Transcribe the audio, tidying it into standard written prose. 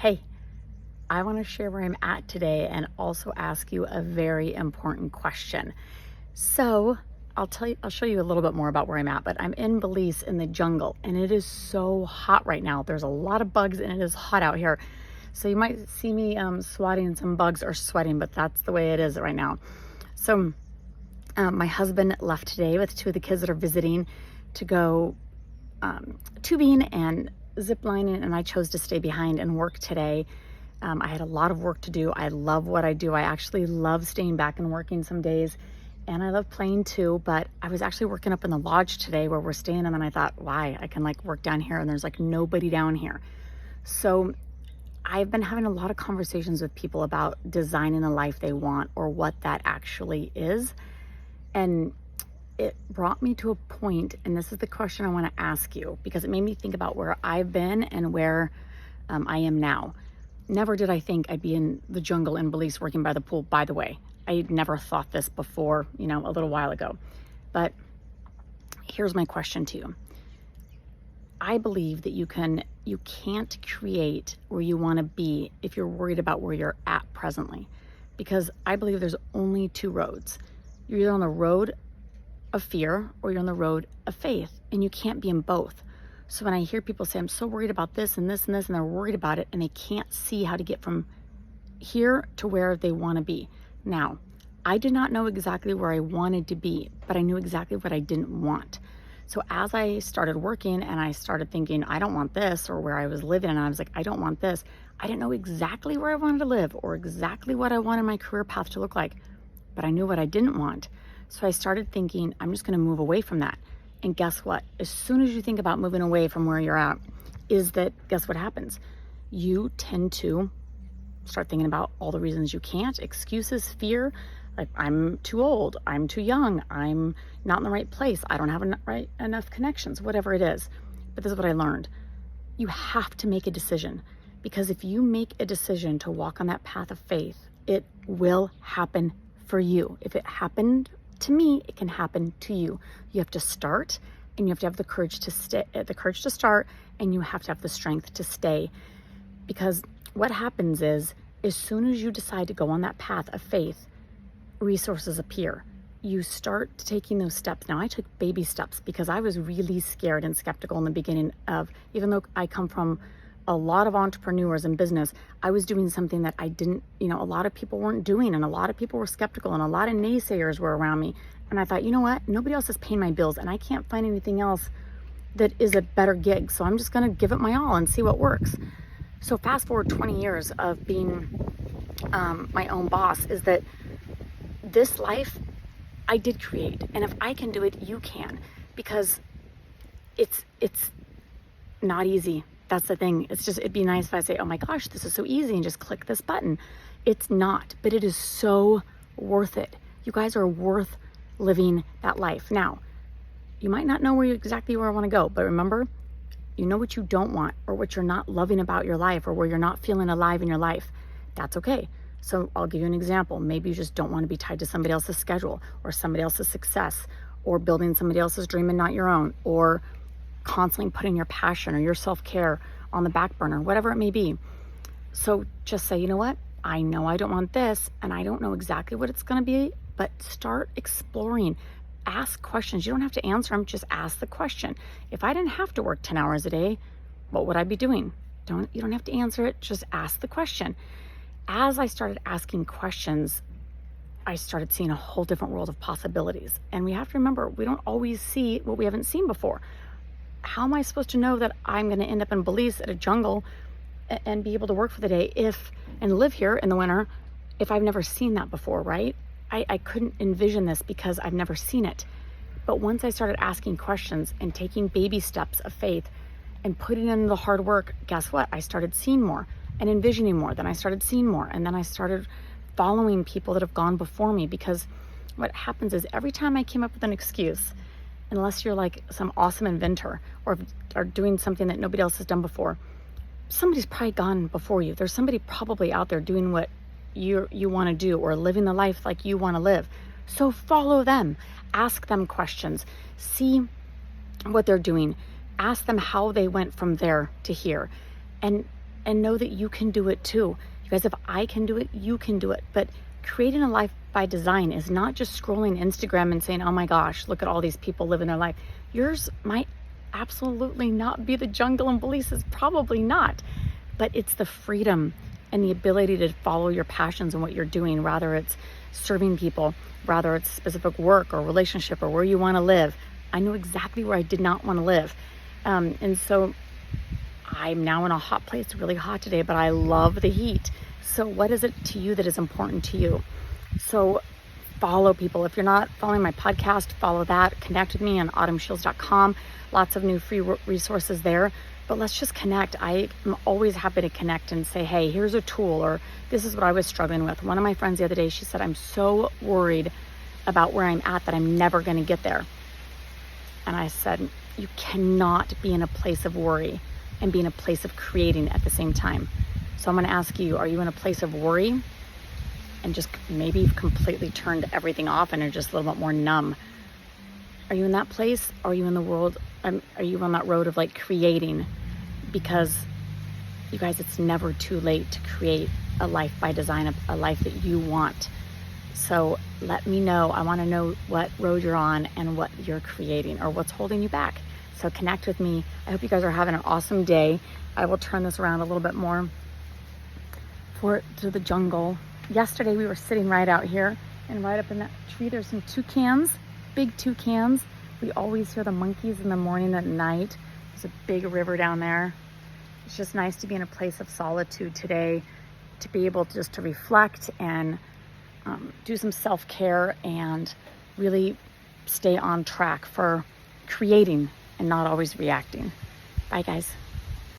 Hey, I want to share where I'm at today and also ask you a very important question. So, I'll show you a little bit more about where I'm at, but I'm in Belize in the jungle and it is so hot right now. There's a lot of bugs and it is hot out here. So you might see me swatting some bugs or sweating, but that's the way it is right now. So my husband left today with two of the kids that are visiting to go tubing and zip lining, and I chose to stay behind and work today. I had a lot of work to do. I love what I do. I actually love staying back and working some days, and I love playing too, but I was actually working up in the lodge today where we're staying, and then I thought, why? I can like work down here and there's like nobody down here. So I've been having a lot of conversations with people about designing the life they want or what that actually is. And it brought me to a point, and this is the question I want to ask you because it made me think about where I've been and where I am now. Never did I think I'd be in the jungle in Belize working by the pool, by the way. I never thought this before, a little while ago. But here's my question to you. I believe that you can't create where you want to be if you're worried about where you're at presently. Because I believe there's only two roads. You're either on the road of fear or you're on the road of faith, and you can't be in both. So when I hear people say, I'm so worried about this and this and this, and they're worried about it and they can't see how to get from here to where they want to be. Now, I did not know exactly where I wanted to be, but I knew exactly what I didn't want. So as I started working and I started thinking, I don't want this, or where I was living, and I was like, I don't want this, I didn't know exactly where I wanted to live or exactly what I wanted my career path to look like, but I knew what I didn't want. So I started thinking, I'm just going to move away from that. And guess what? As soon as you think about moving away from where you're at, guess what happens? You tend to start thinking about all the reasons you can't, excuses, fear, like I'm too old, I'm too young, I'm not in the right place, I don't have enough connections, whatever it is. But this is what I learned. You have to make a decision, because if you make a decision to walk on that path of faith, it will happen for you. If it happened to me, it can happen to you. You have to start, and you have to have the courage to start, and you have to have the strength to stay. Because what happens is, as soon as you decide to go on that path of faith, resources appear. You start taking those steps. Now, I took baby steps because I was really scared and skeptical in the beginning of, even though I come from a lot of entrepreneurs in business, I was doing something that I didn't, a lot of people weren't doing, and a lot of people were skeptical, and a lot of naysayers were around me. And I thought, you know what? Nobody else is paying my bills, and I can't find anything else that is a better gig. So I'm just going to give it my all and see what works. So fast forward 20 years of being my own boss, is that this life I did create. And if I can do it, you can, because it's not easy. That's the thing. It'd be nice if I say, oh my gosh, this is so easy and just click this button. It's not, but it is so worth it. You guys are worth living that life. Now, you might not know exactly where I want to go, but remember, you know what you don't want, or what you're not loving about your life, or where you're not feeling alive in your life. That's okay. So I'll give you an example. Maybe you just don't want to be tied to somebody else's schedule, or somebody else's success, or building somebody else's dream and not your own, or constantly putting your passion or your self-care on the back burner, whatever it may be. So just say, you know what? I know I don't want this, and I don't know exactly what it's going to be, but start exploring. Ask questions. You don't have to answer them. Just ask the question. If I didn't have to work 10 hours a day, what would I be doing? You don't have to answer it. Just ask the question. As I started asking questions, I started seeing a whole different world of possibilities. And we have to remember, we don't always see what we haven't seen before. How am I supposed to know that I'm going to end up in Belize at a jungle and be able to work for the day and live here in the winter if I've never seen that before, right? I couldn't envision this because I've never seen it. But once I started asking questions and taking baby steps of faith and putting in the hard work, guess what? I started seeing more and envisioning more. Then I started seeing more. And then I started following people that have gone before me, because what happens is every time I came up with an excuse, unless you're like some awesome inventor or are doing something that nobody else has done before, somebody's probably gone before you. There's somebody probably out there doing what you want to do, or living the life like you want to live. So follow them, ask them questions, see what they're doing, ask them how they went from there to here. And and know that you can do it too. You guys, if I can do it, you can do it. But creating a life by design is not just scrolling Instagram and saying, oh my gosh, look at all these people living their life. Yours might absolutely not be the jungle, and Belize's probably not, but it's the freedom and the ability to follow your passions and what you're doing, whether it's serving people, whether it's specific work or relationship or where you want to live. I know exactly where I did not want to live. And so I'm now in a hot place, really hot today, but I love the heat. So what is it to you that is important to you? So follow people. If you're not following my podcast, follow that. Connect with me on autumnshields.com. Lots of new free resources there. But let's just connect. I am always happy to connect and say, hey, here's a tool, or this is what I was struggling with. One of my friends the other day, she said, I'm so worried about where I'm at that I'm never going to get there. And I said, you cannot be in a place of worry and be in a place of creating at the same time. So I'm going to ask you, are you in a place of worry and just maybe you've completely turned everything off and are just a little bit more numb? Are you in that place? Or are you in the world? Are you on that road of like creating? Because you guys, it's never too late to create a life by design, a life that you want. So let me know. I want to know what road you're on and what you're creating or what's holding you back. So connect with me. I hope you guys are having an awesome day. I will turn this around a little bit more to the jungle. Yesterday we were sitting right out here, and right up in that tree there's some toucans, big toucans. We always hear the monkeys in the morning and at night. There's a big river down there. It's just nice to be in a place of solitude today, to be able to just to reflect and do some self-care and really stay on track for creating and not always reacting. Bye guys.